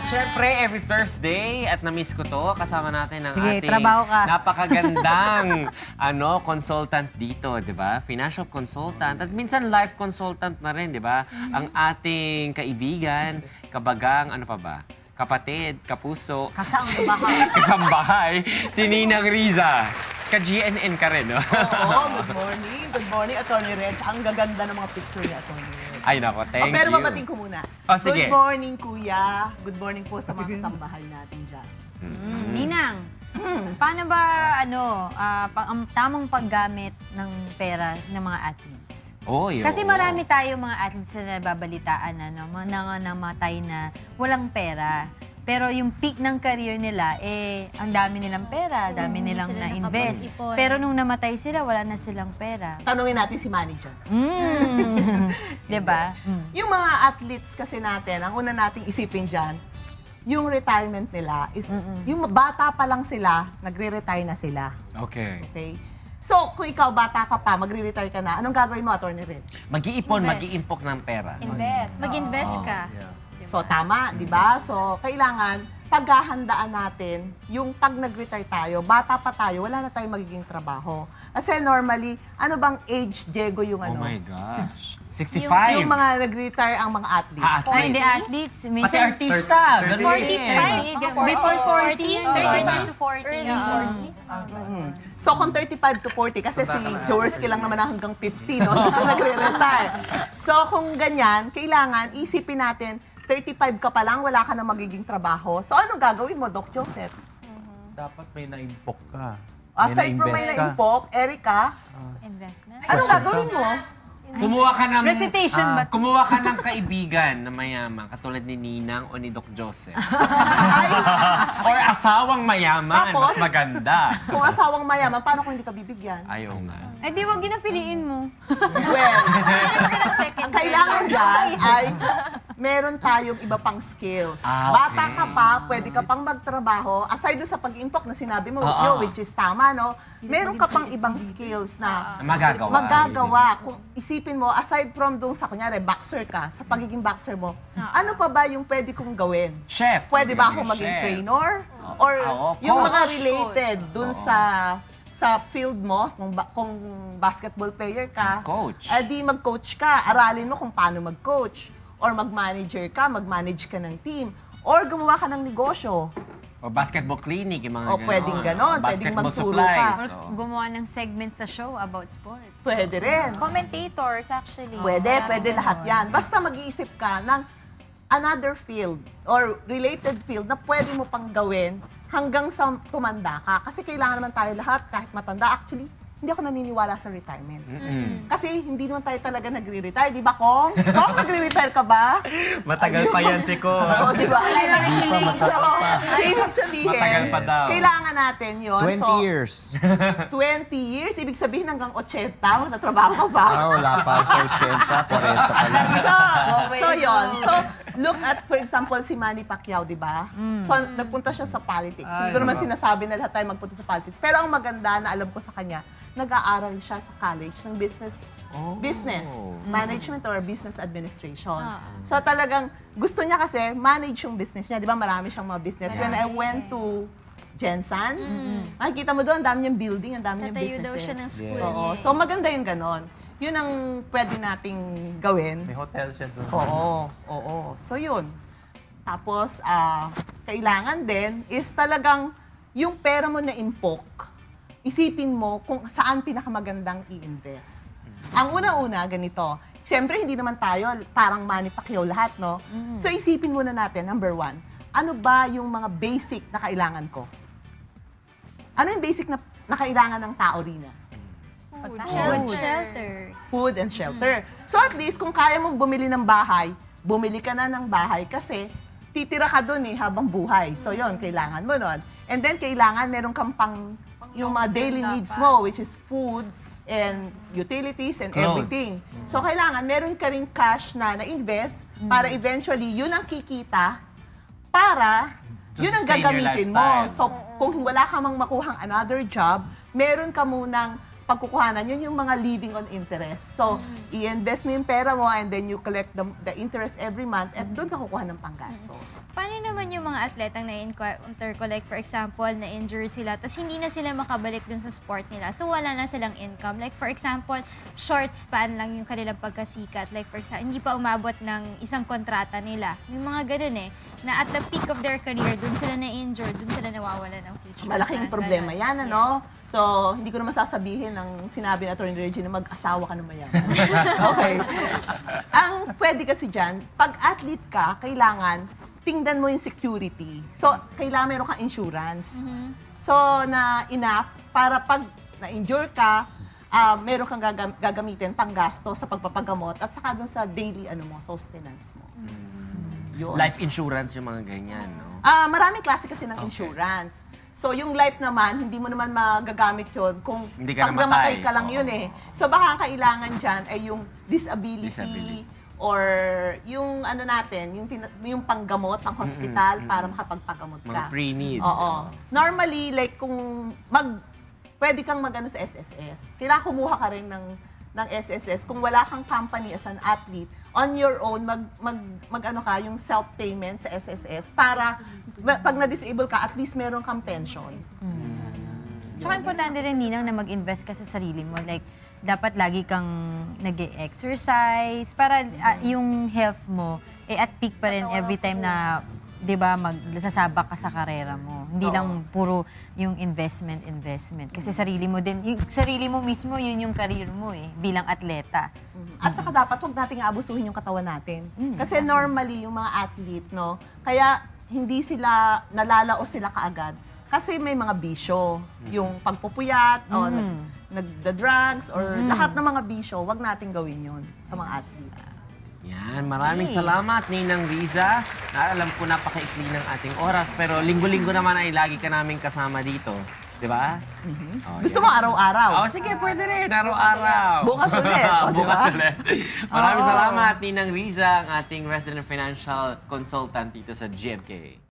syempre, every Thursday, at na-miss ko to, kasama natin ang Sige, ating trabaho ka. napakagandang consultant dito, di ba? Financial consultant at minsan life consultant na rin, di ba? Ang ating kaibigan, kabagang, ano pa ba? Kapatid, kapuso, Kasambahay. kasambahay, si Ninang Riza. Ka-GNN ka rin, no? Oo, good morning. Good morning, Atty. Reg. Ang gaganda ng mga picture ni Atty. Reg. Ay, nako, thank Pero you. mabating ko muna. Oh, sige. Good morning, Kuya. Good morning po sa mga kasambahay natin dyan. Ninang, paano ba ang tamang paggamit ng pera ng mga athletes? Oh, yun. Kasi marami tayo mga athletes na nababalitaan na namatay na walang pera. Pero yung peak ng career nila, ang dami nilang pera, dami nilang na-invest. Pero nung namatay sila, wala na silang pera. Tanungin natin si manager. Diba? Yung mga athletes kasi natin, ang una nating isipin dyan, yung retirement nila is, yung bata pa lang sila, nagre-retire na sila. Okay. Okay? So, kung ikaw bata ka pa, magre-retire ka na, anong gagawin mo, Atty. Reg? Mag-iipon, Invest. mag-iimpok ng pera. Invest. Mag-invest ka. So, tama, di ba? So, kailangan paghahandaan natin yung pag nag-retire tayo, bata pa tayo, wala na tayong magiging trabaho. Kasi normally, ano bang age, Diego, yung Oh ano? my gosh. 65. Yung mga nag-retire ang mga athletes. Ah, Hindi athletes. Pati Minsan, artista. Ganun 45. Before 40. 35 to 40. Early 40s. So, kung 35 to 40, kasi si Jaworski lang naman hanggang 50, no? Hindi pa nagre-retire. So, kung ganyan, kailangan isipin natin, 35 ka pa lang, wala ka na magiging trabaho. So, anong gagawin mo, Doc Joseph? Dapat may naimpok ka. Aside from may na-impok, Erica, Investment. anong gagawin mo? Kumuha ka ng... Recitation ba? Kumuha ka ng kaibigan na mayaman, katulad ni Ninang o ni Doc Joseph. Or asawang mayaman, Tapos? mas maganda. Kung asawang mayaman, paano kung hindi ka bibigyan? Ayaw nga. Eh di wag ginapiliin mo. Well, Second ang kailangan dyan ay meron tayong iba pang skills. Bata ka pa, pwede ka pang magtrabaho. Aside doon sa pag-impok na sinabi mo, which is tama, no? Meron ka pang ibang skills na Magagawa. Kung isipin mo, aside from doon sa, kunyari, boxer ka, sa pagiging boxer mo, ano pa ba yung pwede kong gawin? Chef. Pwede ba akong maging Chef. trainer? Or yung coach. mga related dun sa field mo, kung basketball player ka, Coach. di mag-coach ka. Aralin mo kung paano mag-coach. Or mag-manager ka, mag-manage ka ng team. Or gumawa ka ng negosyo. O basketball clinic, yung mga O pwedeng ganon, pwedeng Basketball magturo supplies. ka. o. Gumawa ng segment sa show about sports. Pwede rin. Commentators, actually. Pwede lahat yan. Basta mag-iisip ka ng another field or related field na pwede mo pang gawin hanggang sa tumanda ka. Kasi kailangan naman tayo lahat, kahit matanda. Actually, hindi ako naniniwala sa retirement. Kasi hindi naman tayo talaga nagre-retire. Di ba, Kong? Kong, nagre-retire ka ba? Matagal pa yan si Ko. Oo, di ba? So, ibig sabihin, Matagal pa daw. kailangan natin yun. 20 years. 20 years, ibig sabihin hanggang 80, magtatrabaho ka ba? Wala pa sa 80, 40 pa lang. So yun. So, look at, for example, si Manny Pacquiao, di ba? So, nagpunta siya sa politics. Hindi ko naman sinasabi na lahat tayo magpunta sa politics. Pero ang maganda na alam ko sa kanya, nag-aaral siya sa college ng business management or business administration. So talagang gusto niya kasi manage yung business niya. Di ba marami siyang mga business. When I went to Jensen, makikita mo doon, ang dami niyang building, ang dami niyang Tatayo businesses. daw siya ng school Oo. niya. So maganda yung ganon. Yun ang pwede nating gawin. May hotel siya doon. Oo. So yun. Tapos, kailangan din is talagang yung pera mo na impok, isipin mo kung saan pinakamagandang i-invest. Ang una-una, ganito. Siyempre, hindi naman tayo parang Manny Pacquiao lahat, no? So isipin muna natin, number one, ano ba yung mga basic na kailangan ko? Ano yung basic na kailangan ng tao rin? Food, shelter. Food and shelter. So at least, kung kaya mong bumili ng bahay, bumili ka na ng bahay kasi titira ka doon habang buhay. So yon kailangan mo nun. And then, kailangan meron kang pang yung mga daily needs mo, which is food and utilities and everything. So, kailangan meron ka rin cash na na-invest para eventually yun ang kikita para yun ang sustain your gagamitin mo. lifestyle. So, kung wala ka mang makuhang another job, meron ka munang pagkukuhanan, yun yung mga living on interest. So, i-invest mo yung pera mo and then you collect the interest every month at doon ka kukuha ng panggastos. Paano naman yung mga atletang na-encounter ko, like for example, na-injured sila, tapos hindi na sila makabalik dun sa sport nila, so wala na silang income. Like for example, short span lang yung kanilang pagkasikat. Like for example, hindi pa umabot ng isang kontrata nila. Yung mga ganun na at the peak of their career, dun sila na-injured, dun sila nawawala ng future. Malaking Parang problema ganun. yan, ano? So, hindi ko naman sasabihin ng sinabi ni Atty. Reggie na mag-asawa ka na mayaman. Okay. Ang pwede kasi dyan, pag athlete ka, kailangan tingnan mo yung security. So, kailangan meron kang insurance. So, na enough para pag na-injure ka, meron kang gagamitin pang gasto sa pagpapagamot at saka doon sa daily sustenance mo. Yun. Life insurance yung mga ganyan, no? Maraming klase kasi ng insurance. So, yung life naman, hindi mo naman magagamit yun kung Hindi ka pag namatay. namatay ka lang yun eh. So, baka ang kailangan dyan ay yung disability. Or yung yung panggamot, pang hospital para makapagpagamot Mga ka. pre-need. Oo. Normally, like kung pwede kang mag-ano sa SSS, kailangan kumuha ka rin ng SSS. Kung wala kang company as an athlete, on your own, mag-ano ka, yung self-payment sa SSS para pag na-disable ka, at least meron kang pension. Tsaka importante rin, Ninang, na mag-invest ka sa sarili mo. Like, dapat lagi kang nag-exercise para yung health mo at peak pa rin every time na, 'di ba, magsasabak ka sa karera mo. Hindi lang puro yung investment. Kasi sarili mo din, yung sarili mo mismo, yun yung career mo bilang atleta. At saka dapat huwag nating aabusuhin yung katawan natin. Kasi normally, yung mga athlete, no, kaya hindi sila, nalalaos sila kaagad. Kasi may mga bisyo. Yung pagpupuyat, o nagda-drugs, or lahat ng mga bisyo, wag nating gawin yun sa mga athlete. Yan, maraming salamat, Ninang Riza. Alam ko napakaikli ng ating oras, pero linggo-linggo naman ay lagi ka namin kasama dito. Di ba? Oh, Gusto yan. mo araw-araw? Oh, sige, pwede rin. Araw-araw. Bukas ulit. O, di ba? Bukas ulit. Maraming salamat, Ninang Riza, ang ating resident financial consultant dito sa GMK.